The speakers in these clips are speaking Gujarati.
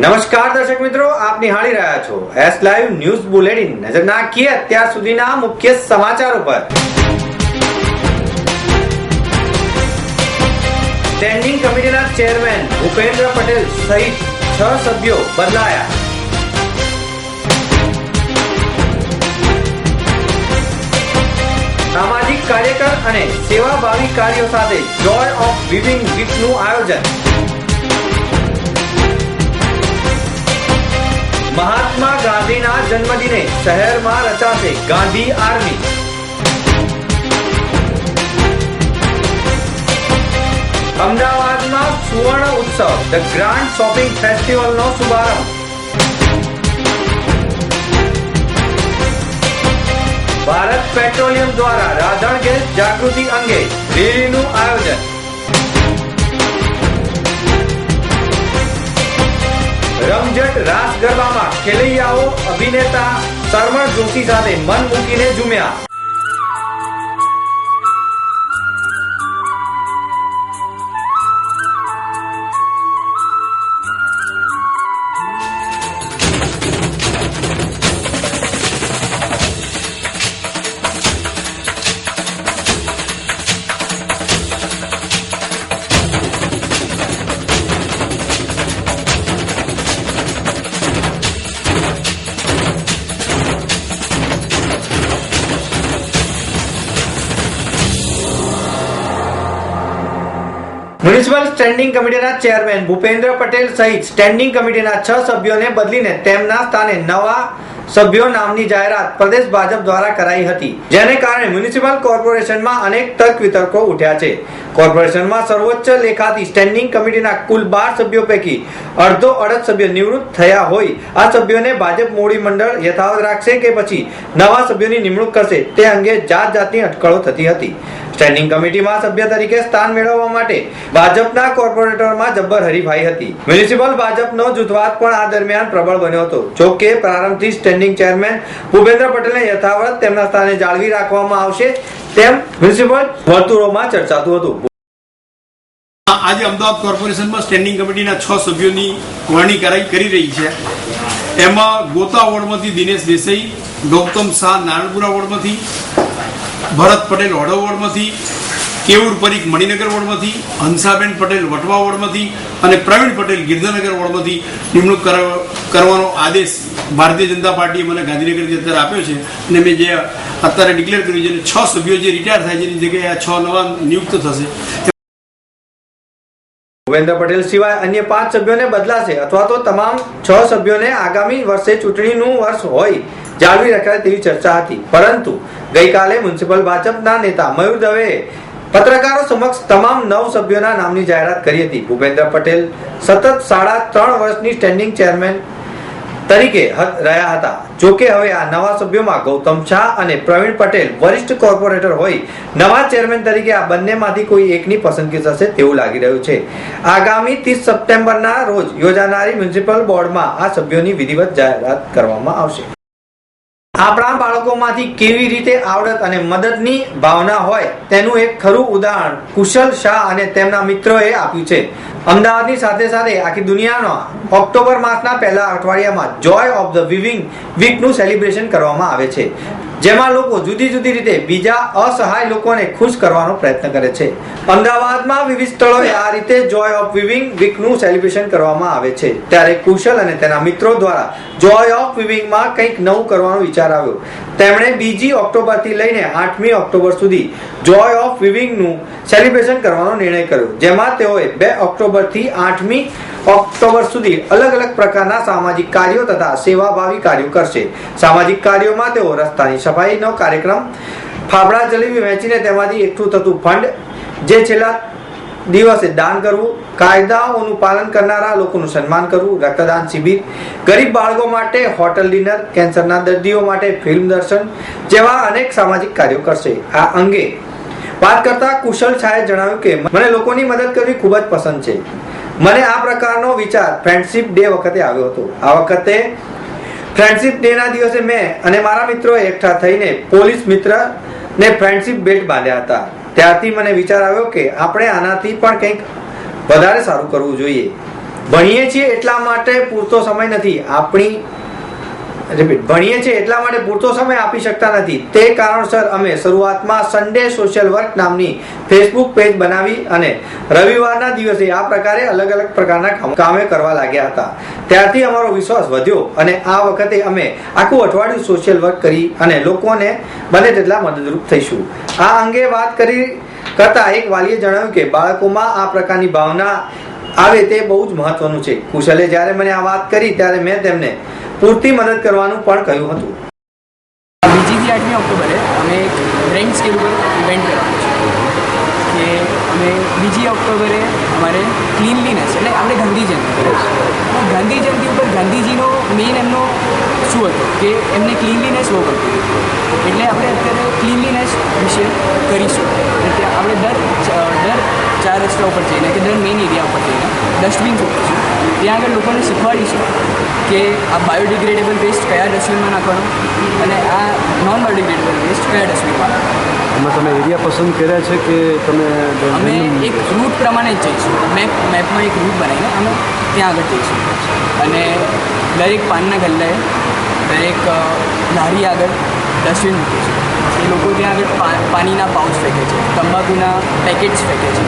નમસ્કાર દર્શક મિત્રો, આપ નિહાળી રહ્યા છો એસ લાઈવ ન્યૂઝ બુલેટિન। નજર નાખીએ અત્યાર સુધીના મુખ્ય સમાચારો પર। સ્ટેન્ડિંગ કમિટીના ચેરમેન ભૂપેન્દ્ર પટેલ સહિત 6 સભ્યો બદલાયા। સામાજિક કાર્યકર અને સેવાભાવી કાર્યો સાથે જોય ઓફ વિવિંગ વીકનું આયોજન। મહાત્મા ગાંધીના જન્મદિને શહેરમાં રચાશે ગાંધી આર્મી। અમદાવાદમાં સુવર્ણ ઉત્સવ ધ ગ્રાન્ડ શોપિંગ ફેસ્ટિવલનો શુભારંભ। ભારત પેટ્રોલિયમ દ્વારા રાધણ ગેસ જાગૃતિ અંગે રેલીનું આયોજન। રમઝટ રાસ ગરબામાં ખેલૈયાઓ અભિનેતા સરવણ જોશી સાથે મન મૂકીને ઝૂમ્યા। મ્યુનિસિપલ સ્ટેન્ડિંગ કમિટીના ચેરમેન ભૂપેન્દ્ર પટેલ સહિત સ્ટેન્ડિંગ કમિટીના 6 સભ્યોને બદલીને તેમના સ્થાને નવા સભ્યો નામની જાહેરાત પ્રદેશ ભાજપ દ્વારા કરાઈ હતી, જેને કારણે મ્યુનિસિપલ કોર્પોરેશનમાં અનેક તર્ક વિતર્કો ઉઠ્યા છે। કોર્પોરેશનમાં સર્વોચ્ચ લેખાથી સ્ટેન્ડિંગ કમિટીના કુલ 12 સભ્યો પૈકી અડધો સભ્યો નિવૃત્ત થયા હોય આ સભ્યોને ભાજપ મોવડી મંડળ યથાવત રાખશે કે પછી નવા સભ્યોની નિમણૂક કરશે તે અંગે જાતની અટકળો થતી હતી। સ્ટેન્ડિંગ કમિટીમાં સભ્ય તરીકે સ્થાન મેળવવા માટે ભાજપના કોર્પોરેટરોમાં જબ્બર હરીફાઈ હતી। મ્યુનિસિપલ ભાજપનો જૂથવાદ પણ આ દરમિયાન પ્રબળ બન્યો હતો। જો કે પ્રારંભથી સ્ટેન્ડિંગ ચેરમેન ભૂપેન્દ્ર પટેલને યથાવત તેમના સ્થાને જાળવી રાખવામાં આવશે તેમ મ્યુનિસિપલ વર્તુળોમાં ચર્ચાતું હતું। આજે અમદાવાદ કોર્પોરેશનમાં સ્ટેન્ડિંગ કમિટીના 6 સભ્યોની વરણી કરી રહી છે। એમાં ગોતા વોર્ડમાંથી દિનેશ દેસાઈ, ગૌતમ શાહ નારણપુરા વોર્ડમાંથી, ભરત પટેલ વડોદ વોર્ડમાંથી, કેવુર પરીખ મણિનગર વોર્ડમાંથી, હંસાબેન પટેલ વટવા વોર્ડમાંથી અને પ્રવીણ પટેલ ગિરધરનગર વોર્ડમાંથી નિમણૂક કરવાનો આદેશ ભારતીય જનતા પાર્ટીએ મને ગાંધીનગરથી અત્યારે આપ્યો છે અને મેં જે અત્યારે ડિક્લેર કર્યું છે 6 સભ્યો જે રિટાયર થાય છે એની જગ્યાએ 6 નવા નિયુક્ત થશે। ભૂપેન્દ્ર પટેલ સિવાય અન્ય 5 સભ્યોને બદલાશે અથવા તો તમામ 6 સભ્યોને આગામી વર્ષે ચૂંટણીનું વર્ષ હોય જાળવી રખાય તેવી ચર્ચા હતી, પરંતુ ગઈકાલે મ્યુનિસિપલ ભાજપના નેતા મયુર દવેએ પત્રકારો સમક્ષ તમામ 9 સભ્યોના નામની જાહેરાત કરી હતી। ભૂપેન્દ્ર પટેલ સતત 3.5 વર્ષની સ્ટેન્ડિંગ ચેરમેન તરીકે રહ્યા હતા। જો કે હવે આ નવા સભ્યોમાં ગૌતમ શાહ અને પ્રવીણ પટેલ વરિષ્ઠ કોર્પોરેટર હોય નવા ચેરમેન તરીકે આ બંનેમાંથી કોઈ એકની પસંદગી થશે તેવું લાગી રહ્યું છે। આગામી 30 સપ્ટેમ્બરના રોજ યોજાનારી મ્યુનિસિપલ બોર્ડમાં આ સભ્યોની વિધિવત જાહેરાત કરવામાં આવશે। આપણા બાળકોમાંથી કેવી રીતે આવડત અને મદદની ભાવના હોય તેનું એક ખરું ઉદાહરણ કુશલ શાહ અને તેમના મિત્રોએ આપ્યું છે। અમદાવાદની સાથે સાથે આખી દુનિયામાં ઓક્ટોબર માસના પહેલા અઠવાડિયામાં જોય ઓફ ધ વિવિંગ વીકનું સેલિબ્રેશન કરવામાં આવે છે, જેમાં લોકો જુદી જુદી રીતે બીજા અસહાય લોકોને ખુશ કરવાનો પ્રયત્ન કરે છે। અમદાવાદમાં વિવિધ સ્થળોએ આ રીતે જોય ઓફ વિવિંગ વીકનું સેલિબ્રેશન કરવામાં આવે છે, ત્યારે કુશલ અને તેના મિત્રો દ્વારા જોય ઓફ વિવિંગમાં કંઈક નવું કરવાનો વિચાર આવ્યો। તેમણે 2 ઓક્ટોબરથી લઈને 8મી ઓક્ટોબર સુધી જોય ઓફ વિવિંગનું સેલિબ્રેશન કરવાનો નિર્ણય કર્યો, જેમાં તેઓએ 2 ઓક્ટોબરથી 8મી ઓક્ટોબર સુધી અલગ અલગ પ્રકારના સામાજિક કાર્યો તથા સેવાભાવી કાર્યો કરશે। સામાજિક કાર્યોમાં તેઓ રસ્તાની સફાઈનો કાર્યક્રમ, ફાફડા જલેબી વહેંચીને તેમાંથી એકઠું થતું ફંડ, જે છેલ્લા દિવસે દાન કરવું, કાયદાઓનું પાલન કરનારા લોકોનું સન્માન કરવું, રક્તદાન શિબિર, ગરીબ બાળકો માટે હોટલ ડિનર, કેન્સરના દર્દીઓ માટે ફિલ્મ દર્શન જેવા અનેક સામાજિક કાર્યો કરશે। આ અંગે વાત કરતા કુશલ શાહે જણાવ્યું કે મને લોકોની મદદ કરવી ખૂબ જ પસંદ છે। મને આ પ્રકારનો વિચાર ફ્રેન્ડશિપ ડે વખતે આવ્યો હતો। આ વખતે ફ્રેન્ડશિપ ડે ના દિવસે મેં અને મારા મિત્રોએ એકઠા થઈને પોલીસ મિત્રને ફ્રેન્ડશિપ બેલ્ટ બાંધ્યા હતા। ત્યારથી મને વિચાર આવ્યો કે આપણે આનાથી પણ કંઈક વધારે સારું કરવું જોઈએ। ભણીએ છીએ એટલા માટે પૂરતો સમય નથી ભણીએ છીએ એટલા માટે પૂરતો સમય આપી શકતા નથી. તે કારણસર અમે શરૂઆતમાં સન્ડે સોશિયલ વર્ક નામની ફેસબુક પેજ બનાવી અને રવિવારના દિવસે આ પ્રકારે અલગ અલગ પ્રકારના કામે કરવા લાગ્યા હતા. ત્યારથી અમારો વિશ્વાસ વધ્યો અને આ વખતે અમે આખું અઠવાડિયું સોશિયલ વર્ક કરી અને લોકોને બને તેટલા મદદરૂપ થઈશું. આ અંગે વાત કરતા એક વાલીએ જણાવ્યું કે બાળકોમાં આ પ્રકારની ભાવના આવે તે બહુ જ મહત્વનું છે. કુશલે જ્યારે મને આ વાત કરી ત્યારે મેં તેમને પૂરતી મદદ કરવાનું પણ કહ્યું હતું. બીજીથી 8મી ઓક્ટોબરે અમે એક ગ્રેન્ડ સ્કેલ ઉપર ઇવેન્ટ કરવાનું છે કે અમે 2 ઓક્ટોબરે અમારે ક્લીનલીનેસ એટલે આપણે ગાંધી જયંતિ ઉપર ગાંધીજીનો મેઇન એમનો શું હતો કે એમને ક્લીનલીનેસ બહુ કરતું એટલે આપણે અત્યારે ક્લીનલીનેસ વિશે કરીશું. એટલે આપણે દર 4 રસ્તા ઉપર જઈને કે દર મેઇન એરિયા ઉપર જઈને ડસ્ટબિન મૂકીશું. ત્યાં આગળ લોકોને શીખવાડીશું કે આ બાયોડિગ્રેડેબલ વેસ્ટ કયા ડસ્ટબિનમાં નાખવાનો અને આ નોન બાયોડિગ્રેડેબલ વેસ્ટ કયા ડસ્ટબિનમાં નાખવાનો. એમાં તમે એરિયા પસંદ કર્યા છે કે તમે અમે એક રૂટ પ્રમાણે જ જઈશું. મેપમાં એક રૂટ બનાવીને અમે ત્યાં આગળ જઈશું અને દરેક પાનના ગલ્લાએ દરેક લારી આગળ ડસ્ટબિન મૂકીશું. એ લોકો ત્યાં આગળ પાણીના પાઉચ ફેંકે છે, તંબાકુના પેકેટ્સ ફેંકે છે,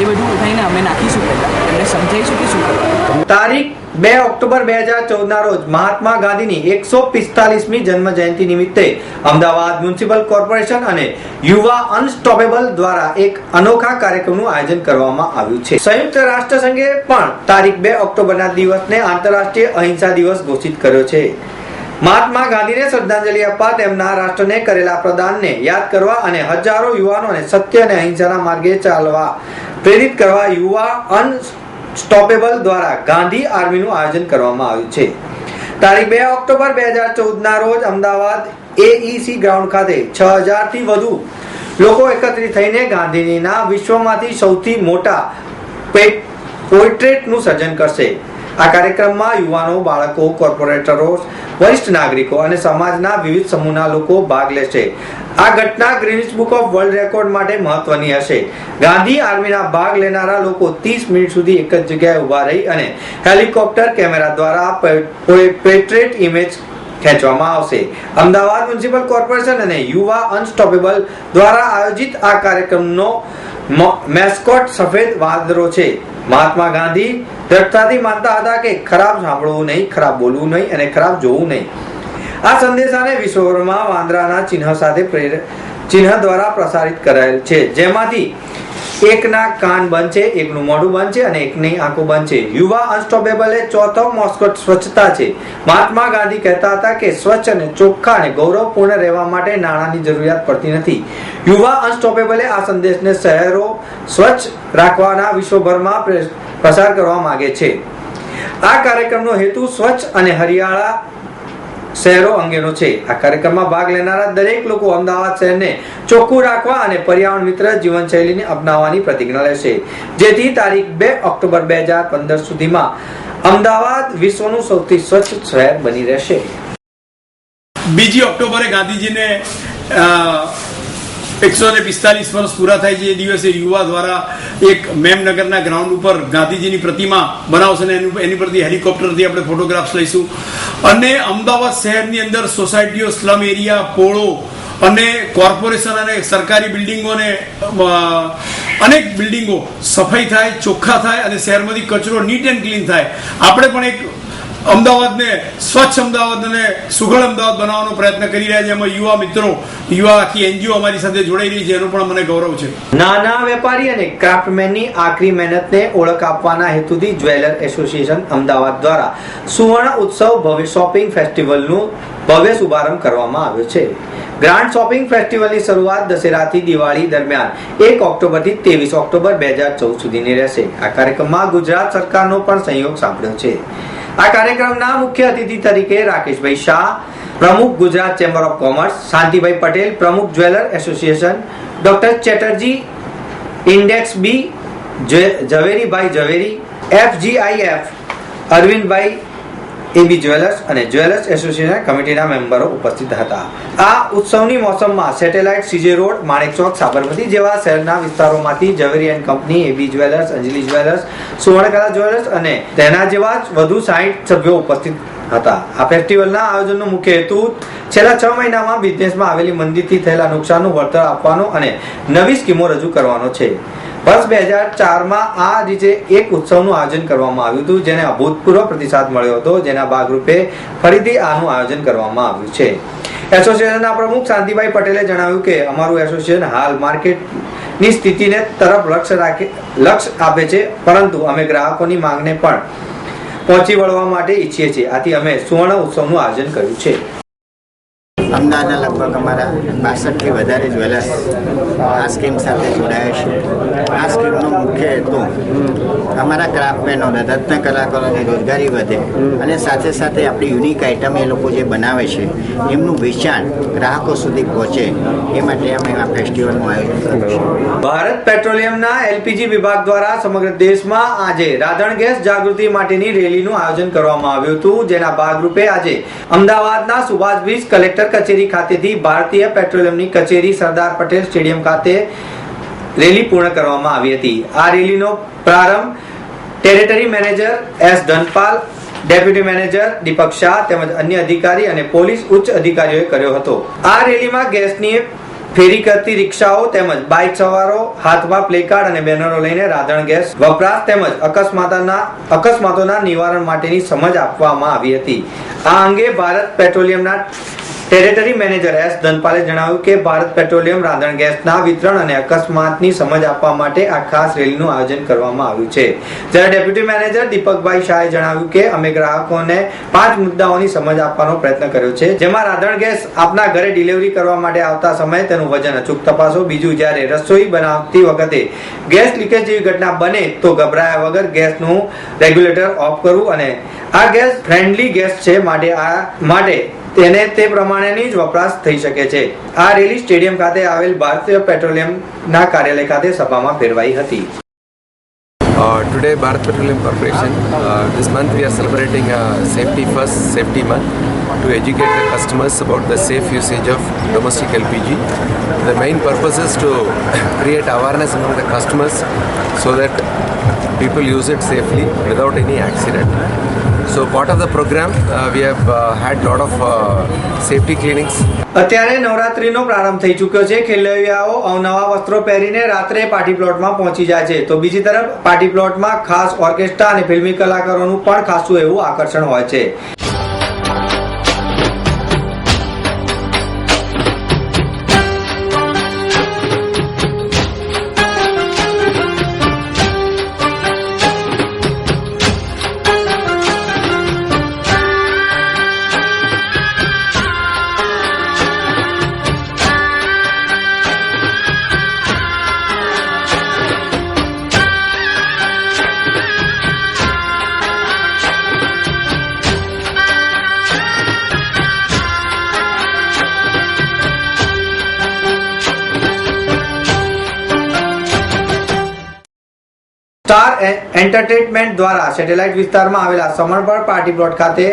એ બધું ઉઠાવીને અમે નાખીશું. પહેલાં એમને સમજાવીશું કે શું કરવાનું. તારીખ 2 ઓક્ટોબર 2014 ના રોજ મહાત્મા ગાંધીની 145મી જન્મ જયંતિ નિમિત્તે અમદાવાદ મ્યુનિસિપલ કોર્પોરેશન અને યુવા અનસ્ટોપેબલ દ્વારા એક અનોખા કાર્યક્રમનું આયોજન કરવામાં આવ્યું છે. સંયુક્ત રાષ્ટ્ર સંઘે પણ તારીખ 2 ઓક્ટોબરના દિવસને આંતરરાષ્ટ્રીય અહિંસા દિવસ ઘોષિત કર્યો છે. મહાત્મા ગાંધીને શ્રદ્ધાંજલિ આપવા તેમના રાષ્ટ્રને કરેલા પ્રદાનને યાદ કરવા અને હજારો યુવાનોને સત્ય અને અહિંસાના માર્ગે ચાલવા પ્રેરિત કરવા યુવા અનસ્ટોપેબલ દ્વારા ગાંધી આર્મીનું આયોજન કરવામાં આવ્યું છે. તારીખ 2 ઓક્ટોબર 2014 ના રોજ અમદાવાદ AEC ગ્રાઉન્ડ ખાતે 6000 થી વધુ લોકો એકત્રિત થઈને ગાંધીજીના વિશ્વમાંથી સૌથી મોટા પોર્ટ્રેટનું સર્જન કરશે. આ કાર્યક્રમમાં યુવાનો, બાળકો, કોર્પોરેટરો, વરિષ્ઠ નાગરિકો અને સમાજના વિવિધ સમૂહના લોકો ભાગ લેશે. આ ઘટના Greenwich book of world record માટે મહત્વની હશે. ગાંધી આર્મીના ભાગ લેનારા લોકો 30 મિનિટ સુધી એક જ જગ્યાએ ઊભા રહી અને હેલિકોપ્ટર કેમેરા દ્વારા પોર્ટ્રેટ ઇમેજ ખેંચવામાં આવશે. અમદાવાદ મ્યુનિસિપલ કોર્પોરેશન અને યુવા અનસ્ટોપેબલ દ્વારા આયોજિત આ કાર્યક્રમનો મેસ્કોટ સફેદ વાંદરો છે. મહાત્મા ગાંધી દ્રઢતાથી માનતા હતા કે ખરાબ સાંભળવું નહીં, ખરાબ બોલવું નહીં અને ખરાબ જોવું નહીં. આ સંદેશાને વિશ્વભરમાં વાંદરાના ચિહ્ન દ્વારા પ્રસારિત કરાયેલ છે, જેમાંથી એકના કાન બંધ છે, એકનું મોઢું બંધ છે અને એકની આંખો બંધ છે. યુવા અનસ્ટોપેબલે ચોથો મોસ્કોટ સ્વચ્છતા છે. મહાત્મા ગાંધી કહેતા હતા કે સ્વચ્છ અને ચોખ્ખા અને ગૌરવપૂર્ણ રહેવા માટે નાણાંની જરૂરિયાત પડતી નથી. યુવા અનસ્ટોપેબલે આ સંદેશને શહેરો સ્વચ્છ રાખવાના વિશ્વભરમાં પ્રસાર કરવા માંગે છે. આ કાર્યક્રમનો હેતુ સ્વચ્છ અને હરિયાળા શહેરો અંગેનો છે. આ કાર્યક્રમમાં ભાગ લેનારા દરેક લોકો અમદાવાદ શહેરને ચોખ્ખું રાખવા અને પર્યાવરણ મિત્ર જીવનશૈલીને અપનાવવાની પ્રતિજ્ઞા લેશે, જેથી તારીખ 2 ઓક્ટોબર 2015 સુધીમાં અમદાવાદ વિશ્વનું સૌથી સ્વચ્છ શહેર બની રહેશે. 2 ઓક્ટોબરે ગાંધીજીને 145 વર્ષ પૂરા થાય છે. એ દિવસે યુવા દ્વારા એક મેમનગરના ગ્રાઉન્ડ ઉપર ગાંધીજીની પ્રતિમા બનાવશે અને એની પરથી હેલિકોપ્ટરથી આપણે ફોટોગ્રાફ્સ લઈશું. અને અમદાવાદ શહેરની અંદર સોસાયટીઓ, સ્લમ એરિયા, પોળો અને કોર્પોરેશન અને સરકારી બિલ્ડિંગો અને અનેક બિલ્ડિંગો સફાઈ થાય, ચોખ્ખા થાય અને શહેરમાંથી કચરો નીટ એન્ડ ક્લીન થાય. આપણે પણ એક અમદાવાદને સ્વચ્છ અમદાવાદ અને સુઘડ અમદાવાદ બનાવવાનો પ્રયત્ન કરી રહ્યા છે. એમાં યુવા મિત્રો, યુવા આખી NGO અમારી સાથે જોડાઈ રહી છે, એનું પણ મને ગૌરવ છે. નાના વેપારી અને ક્રાફ્ટમેનની આકરી મહેનતને ઓળખ આપવાના હેતુથી જ્વેલર એસોસિએશન અમદાવાદ દ્વારા સુવર્ણ ઉત્સવ ભવ્ય શોપિંગ ફેસ્ટિવલનું ભવ્ય શુભારંભ કરવામાં આવ્યો છે. ગ્રાન્ડ શોપિંગ ફેસ્ટિવલની શરૂઆત દશેરાથી દિવાળી દરમિયાન 1 ઓક્ટોબરથી 23 ઓક્ટોબર 2014 સુધીની રહેશે. આ કાર્યક્રમમાં ગુજરાત સરકારનો પણ સહયોગ સાંપડ્યો છે. આ કાર્યક્રમના મુખ્ય અતિથિ તરીકે રાકેશભાઈ શાહ, પ્રમુખ Gujarat chamber of commerce, Shantibhai Patel, પ્રમુખ jeweller association, doctor Chatterjee index B, Zaveribhai Zaveri, FGIF, Arvindbhai AB jewellers અને જ્વેલર્સ એસોસિએશન કમિટીના મેમ્બરો ઉપસ્થિત હતા. આ ઉત્સવની મોસમમાં Satellite, CJ road, Manekchowk, Sabarmati જેવા શહેરના વિસ્તારોમાંથી Zaveri and company, AB jewellers, Anjali jewellers, Suvarnakala jewellers અને તેના જેવા જ વધુ 60 સભ્યો ઉપસ્થિત હતા. આ ફેસ્ટિવલના આયોજનનો મુખ્ય હેતુ છેલ્લા 6 મહિનામાં બિઝનેસમાં આવેલી મંદીથી થયેલા નુકસાનનું વળતર આપવાનો અને નવી સ્કીમો રજૂ કરવાનો છે. વર્ષ 2004માં આ રીતે એક ઉત્સવનું આયોજન કરવામાં આવ્યું હતું, જેને અભૂતપૂર્વ પ્રતિસાદ મળ્યો હતો, જેના ભાગરૂપે ફરીથી આનું આયોજન કરવામાં આવ્યું છે. એસોસિએશનના પ્રમુખ શાંતિભાઈ પટેલે જણાવ્યું કે અમારું એસોસિએશન હાલ માર્કેટની સ્થિતિને તરફ લક્ષ્ય આપે છે, પરંતુ અમે ગ્રાહકોની માંગને પણ પહોંચી વળવા માટે ઈચ્છીએ છીએ. આથી અમે સુવર્ણ ઉત્સવનું આયોજન કર્યું છે. અમદાવાદના લગભગ અમારા 62થી વધારે જ્વેલર્સ આ સ્કીમ સાથે જોડાયા છે. આ સ્કીમનો મુખ્ય હેતુ અમારા ક્રાફ્ટમેનોને, રત્ન કલાકારોની રોજગારી વધે અને સાથે સાથે આપણી યુનિક આઇટમ એ લોકો જે બનાવે છે એમનું વેચાણ ગ્રાહકો સુધી પહોંચે એ માટે અમે આ ફેસ્ટિવલનું આયોજન કર્યું છે. ભારત પેટ્રોલિયમના એલપીજી વિભાગ દ્વારા સમગ્ર દેશમાં આજે રાધણ ગેસ જાગૃતિ માટેની રેલીનું આયોજન કરવામાં આવ્યું હતું, જેના ભાગરૂપે આજે અમદાવાદના સુભાષ બ્રિજ કલેક્ટર કચેરી ખાતેથી ભારતીય પેટ્રોલિયમની કચેરી સરદાર પટેલ સ્ટેડિયમ ખાતે રેલી પૂર્ણ કરવામાં આવી હતી. આ રેલીનો પ્રારંભ territory manager S Dhanpal, deputy manager Deepak Shah તેમજ અન્ય અધિકારી અને પોલીસ ઉચ્ચ અધિકારીઓએ કર્યો હતો. આ રેલીમાં ગેસની ફેરી કરતી રિક્ષાઓ તેમજ બાઇક સવારો હાથમાં પ્લેકાર્ડ અને બેનરો લઈને રાધણ ગેસ વપરાશ તેમજ અકસ્માતોના નિવારણ માટેની સમજ આપવામાં આવી હતી. આ અંગે ભારત પેટ્રોલિયમના ટેરેટરી મેનેજર એસ ધનપાલે જણાવ્યું કે ભારત પેટ્રોલિયમ રાંધણ ગેસના વિતરણ અને અકસ્માતની સમજ આપવા માટે આ ખાસ રેલીનું આયોજન કરવામાં આવ્યું છે. જ્યારે ડેપ્યુટી મેનેજર દીપકભાઈ શાહે જણાવ્યું કે અમે ગ્રાહકોને 5 મુદ્દાઓની સમજ આપવાનો પ્રયત્ન કર્યો છે, જેમાં રાંધણ ગેસ આપના ઘરે ડિલિવરી કરવા માટે આવતા સમયે તેનું વજન અચૂક તપાસો. બીજું, જ્યારે રસોઈ બનાવતી વખતે ગેસ લીકેજ જેવી ઘટના બને તો ગભરાયા વગર ગેસનું રેગ્યુલેટર ઓફ કરવું અને આ ગેસ ફ્રેન્ડલી ગેસ છે માટે તેને તે પ્રમાણેની જ વપરાશ થઈ શકે છે. આ રેલી સ્ટેડિયમ ખાતે આવેલ ભારતીય પેટ્રોલિયમના કાર્યાલય ખાતે સભામાં ફેરવાઈ હતી. Today, Bharat Petroleum Corporation, this month we are celebrating Safety First, Safety Month to educate the customers about the safe usage of domestic LPG. The main purpose is to create awareness among the customers so that people use it safely without any accident. So part of the program, we have had lot of safety clinics. અત્યારે નવરાત્રીનો પ્રારંભ થઈ ચૂક્યો છે. ખેલૈયાઓ અવનવા વસ્ત્રો પહેરીને રાત્રે પાર્ટી પ્લોટમાં પહોંચી જાય છે, તો બીજી તરફ પાર્ટી પ્લોટમાં ખાસ ઓર્કેસ્ટ્રા અને ફિલ્મી કલાકારોનું પણ ખાસું એવું આકર્ષણ હોય છે. સ્ટાર એન્ટરટેનમેન્ટ દ્વારા સેટેલાઇટ વિસ્તારમાં આવેલા સમર્પણ પાર્ટી પ્લોટ ખાતે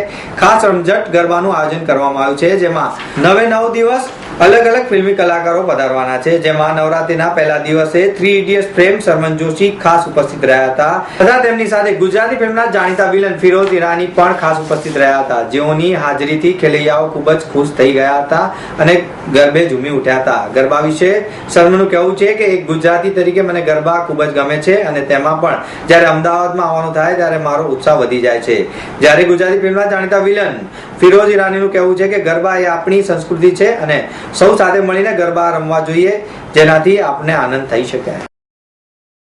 ખાસ રમઝટ ગરબાનું આયોજન કરવામાં આવ્યું છે, જેમાં 9 દિવસ અલગ અલગ ફિલ્મી કલાકારો પધારવાના છે. જેમાં નવરાત્રીના પહેલા દિવસે 3 ઇડિયટ્સ પ્રેમ શરમન જોશી ખાસ ઉપસ્થિત રહ્યા હતા તથા તેમની સાથે ગુજરાતી ફિલ્મના જાણીતા વિલન ફિરોઝ ઈરાની પણ ખાસ ઉપસ્થિત રહ્યા હતા, જેઓની હાજરીથી ખેલૈયાઓ ખૂબ જ ખુશ થઈ ગયા હતા અને ગરબે ઝૂમી ઉઠ્યા હતા. ગરબા વિશે શર્મનું કહેવું છે કે એક ગુજરાતી તરીકે મને ગરબા ખૂબ જ ગમે છે અને તેમાં પણ જ્યારે અમદાવાદમાં આવવાનું થાય ત્યારે મારો ઉત્સાહ વધી જાય છે. જ્યારે ગુજરાતી ફિલ્મના જાણીતા વિલન ફિરોઝ ઈરાનીનું કહેવું છે કે ગરબા એ આપણી સંસ્કૃતિ છે અને સૌ સાથે મળીને ગરબા રમવા જોઈએ, જેનાથી આપને આનંદ થઈ શકે.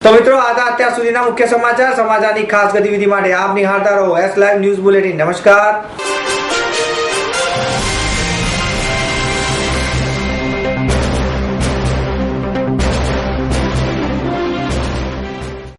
તો મિત્રો, આ હતા અત્યાર સુધીના મુખ્ય સમાચારની ખાસ ગતિવિધિ માટે આપ નિહાળતા રહો એસ લાઈવ ન્યૂઝ બુલેટિન. નમસ્કાર.